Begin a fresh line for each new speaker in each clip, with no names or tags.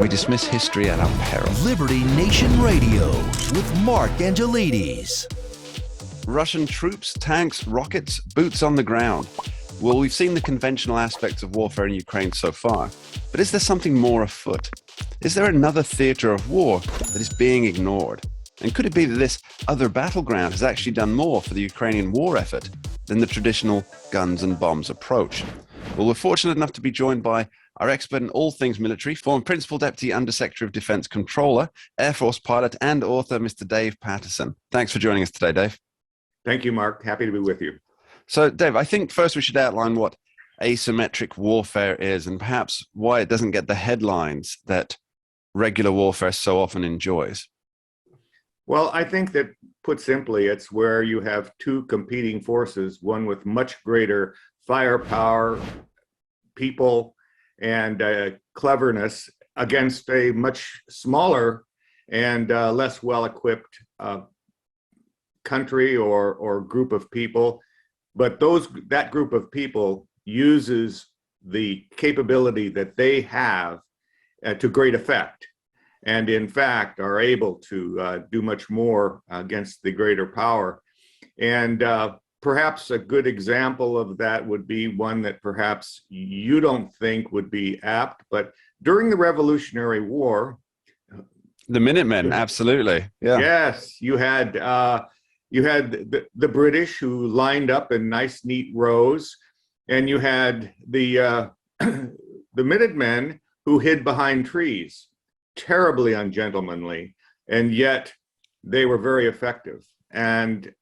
We dismiss history at our peril.
Liberty Nation Radio with Mark Angelides.
Russian troops, tanks, rockets, boots on the ground. Well, we've seen the conventional aspects of warfare in Ukraine so far, but is there something more afoot? Is there another theater of war that is being ignored? And could it be that this other battleground has actually done more for the Ukrainian war effort than the traditional guns and bombs approach? Well, we're fortunate enough to be joined by our expert in all things military, former Principal Deputy Undersecretary of Defense Controller, Air Force pilot, and author, Mr. Dave Patterson. Thanks for joining us today, Dave.
Thank you, Mark. Happy to be with you.
So, Dave, I think first we should outline what asymmetric warfare is and perhaps why it doesn't get the headlines that regular warfare so often enjoys.
Well, I think that, put simply, it's where you have two competing forces, one with much greater firepower, people, and cleverness against a much smaller and less well-equipped country or group of people. But that group of people uses the capability that they have to great effect, and in fact are able to do much more against the greater power. And perhaps a good example of that would be one that perhaps you don't think would be apt, but during the Revolutionary War,
the Minutemen, absolutely, yeah.
Yes, you had the British who lined up in nice, neat rows, and you had the Minutemen who hid behind trees, terribly ungentlemanly, and yet they were very effective and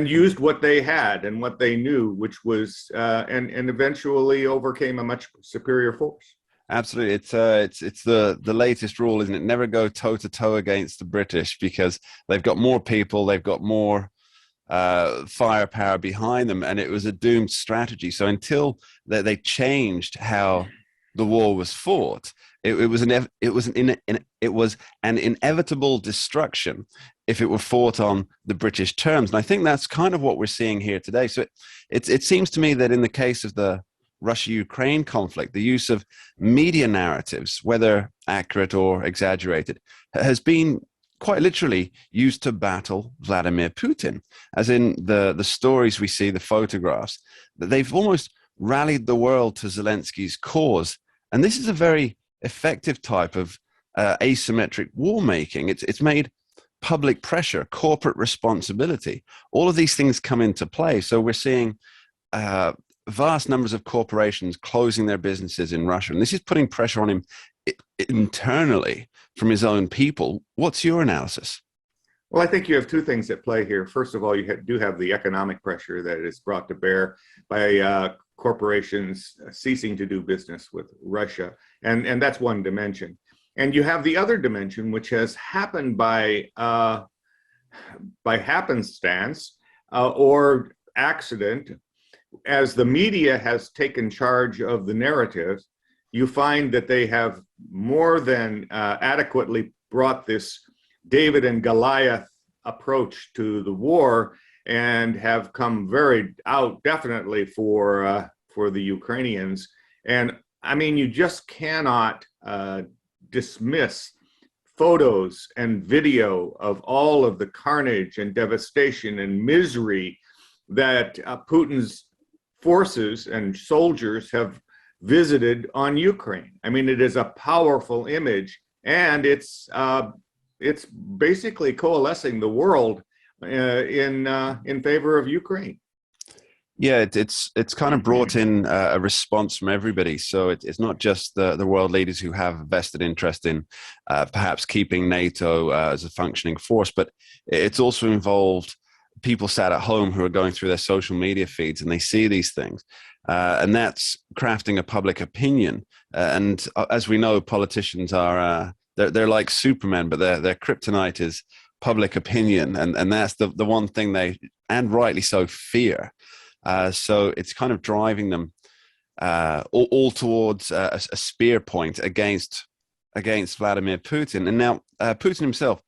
used what they had and what they knew, which was and eventually overcame a much superior force.
Absolutely, it's the latest rule, isn't it? Never go toe to toe against the British because they've got more people, they've got more firepower behind them, and it was a doomed strategy. So until they changed how the war was fought, it was an inevitable destruction if it were fought on the British terms. And I think that's kind of what we're seeing here today. So it seems to me that in the case of the Russia-Ukraine conflict, the use of media narratives, whether accurate or exaggerated, has been quite literally used to battle Vladimir Putin. As in the stories we see, the photographs, that they've almost rallied the world to Zelensky's cause. And this is a very effective type of asymmetric war making. It's made public pressure, corporate responsibility, all of these things come into play. So we're seeing vast numbers of corporations closing their businesses in Russia, and this is putting pressure on him internally from his own people. What's your analysis?
Well, I think you have two things at play here. First of all, you do have the economic pressure that is brought to bear by corporations ceasing to do business with Russia, and that's one dimension. And you have the other dimension, which has happened by happenstance or accident. As the media has taken charge of the narrative, you find that they have more than adequately brought this David and Goliath approach to the war, and have come very out definitely for the Ukrainians. And I mean, you just cannot dismiss photos and video of all of the carnage and devastation and misery that Putin's forces and soldiers have visited on Ukraine. I mean, it is a powerful image, and it's basically coalescing the world in favor of Ukraine.
Yeah, it's kind of brought in a response from everybody. So it's not just the world leaders who have a vested interest in perhaps keeping NATO as a functioning force, but it's also involved people sat at home who are going through their social media feeds and they see these things. And that's crafting a public opinion. And as we know, politicians are, they're like Supermen, but their kryptonite is public opinion. And that's the one thing they, and rightly so, fear. So it's kind of driving them all towards a spear point against Vladimir Putin. And now Putin himself,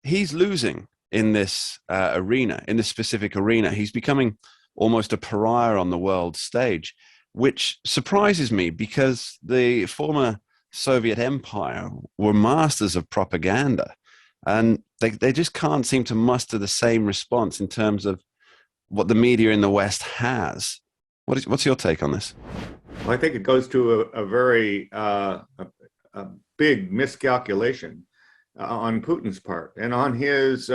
he's losing in this arena, in this specific arena. He's becoming almost a pariah on the world stage, which surprises me because the former Soviet Empire were masters of propaganda, and they just can't seem to muster the same response in terms of what the media in the West has. What's your take on this?
Well, I think it goes to a very a big miscalculation on Putin's part and on his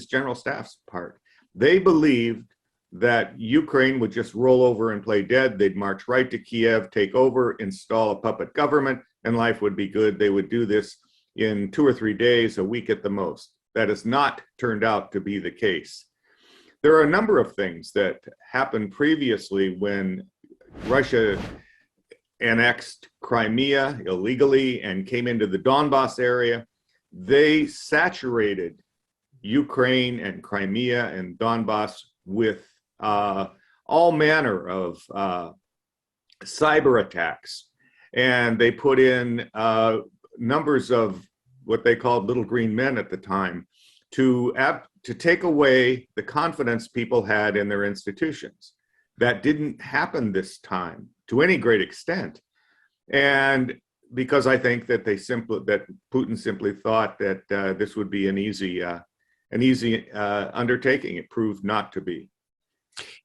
general staff's part. They believed that Ukraine would just roll over and play dead. They'd march right to Kiev, take over, install a puppet government, and life would be good. They would do this in 2 or 3 days, a week at the most. That has not turned out to be the case. There are a number of things that happened previously when Russia annexed Crimea illegally and came into the Donbass area. They saturated Ukraine and Crimea and Donbass with all manner of cyber attacks. And they put in numbers of what they called little green men at the time to take away the confidence people had in their institutions. That didn't happen this time to any great extent. And because I think that Putin simply thought that this would be an easy undertaking. It proved not to be.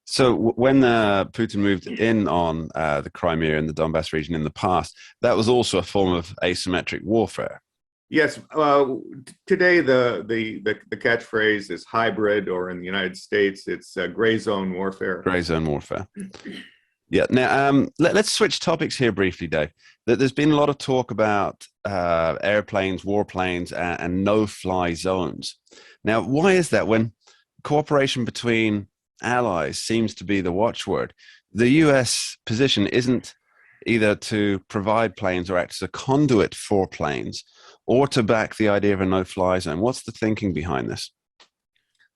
So when Putin moved in on the Crimea and the Donbass region in the past, that was also a form of asymmetric warfare.
Yes. Today, the catchphrase is hybrid, or in the United States, it's gray zone warfare.
Gray zone warfare. Yeah. Now, let's switch topics here briefly, Dave. There's been a lot of talk about airplanes, warplanes, and no-fly zones. Now, why is that when cooperation between allies seems to be the watchword? The U.S. position isn't either to provide planes or act as a conduit for planes, or to back the idea of a no-fly zone. What's the thinking behind this?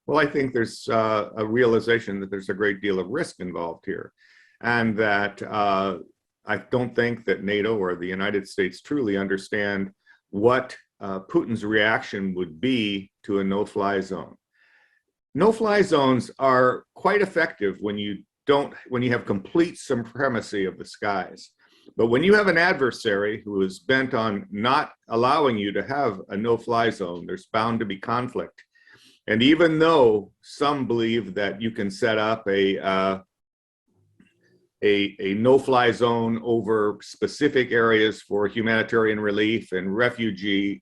Well, I think there's a realization that there's a great deal of risk involved here, and that I don't think that NATO or the United States truly understand what Putin's reaction would be to a no-fly zone. No-fly zones are quite effective when you have complete supremacy of the skies. But when you have an adversary who is bent on not allowing you to have a no-fly zone, there's bound to be conflict. And even though some believe that you can set up a no-fly zone over specific areas for humanitarian relief and refugee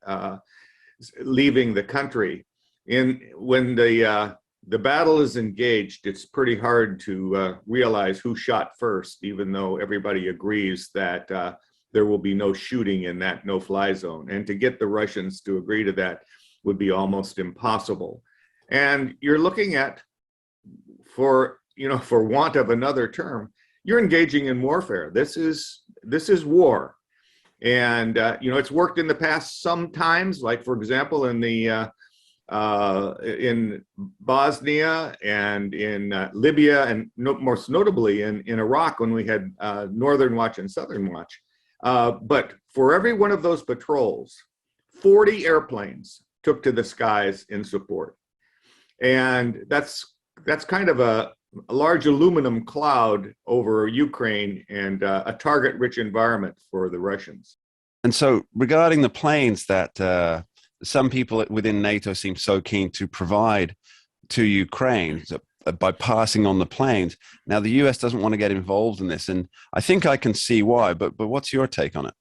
leaving the country, when the battle is engaged, it's pretty hard to realize who shot first, even though everybody agrees that there will be no shooting in that no-fly zone. And to get the Russians to agree to that would be almost impossible. And you're looking at, for want of another term, you're engaging in warfare. This is war. And it's worked in the past sometimes, like, for example, in Bosnia and in Libya, and most notably in Iraq, when we had Northern Watch and Southern Watch. But for every one of those patrols, 40 airplanes took to the skies in support. And that's kind of a large aluminum cloud over Ukraine, and a target-rich environment for the Russians.
And so regarding the planes that some people within NATO seem so keen to provide to Ukraine by passing on the planes. Now, the US doesn't want to get involved in this, and I think I can see why, but what's your take on it?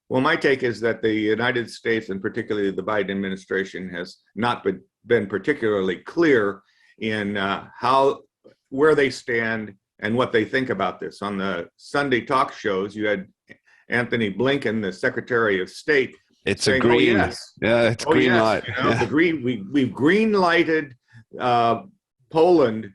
Well, my take is that the United States, and particularly the Biden administration, has not been particularly clear in where they stand and what they think about this. On the Sunday talk shows, you had Anthony Blinken, the Secretary of State,
it's
saying,
a green,
yes.
It's green light.
The green, we've green lighted Poland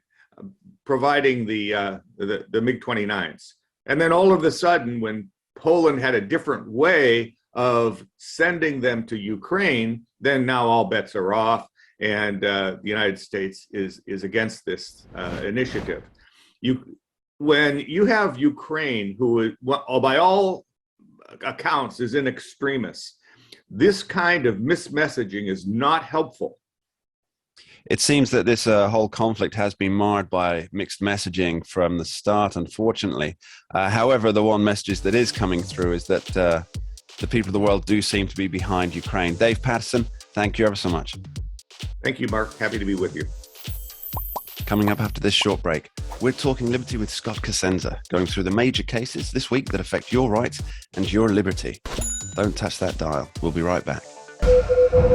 providing the MiG-29s, and then all of a sudden, when Poland had a different way of sending them to Ukraine, then now all bets are off, and the United States is against this initiative. When you have Ukraine, who by all accounts is in extremis, this kind of mismessaging is not helpful.
It seems that this whole conflict has been marred by mixed messaging from the start, unfortunately. However, the one message that is coming through is that the people of the world do seem to be behind Ukraine. Dave Patterson, thank you ever so much.
Thank you, Mark. Happy to be with you.
Coming up after this short break, we're talking liberty with Scott Cosenza, going through the major cases this week that affect your rights and your liberty. Don't touch that dial. We'll be right back.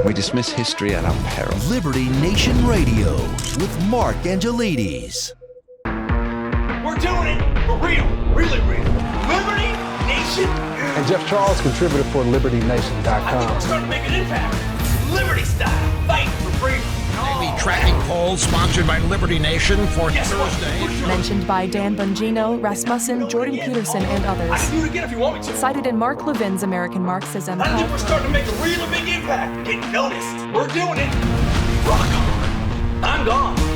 We dismiss history at our peril.
Liberty Nation Radio with Mark Angelides.
We're doing it for real, really real. Liberty Nation.
And Jeff Charles, contributor for LibertyNation.com.
I think we're starting to make an impact. Liberty style, fight for freedom.
The tracking poll sponsored by Liberty Nation for Thursday.
Mentioned by Dan Bongino, Rasmussen, Jordan Peterson, and
I
others.
can do it again if you want me to.
Cited in Mark Levin's American Marxism.
I think we're starting to make a really big impact. Get noticed. We're doing it. Rock on. I'm gone.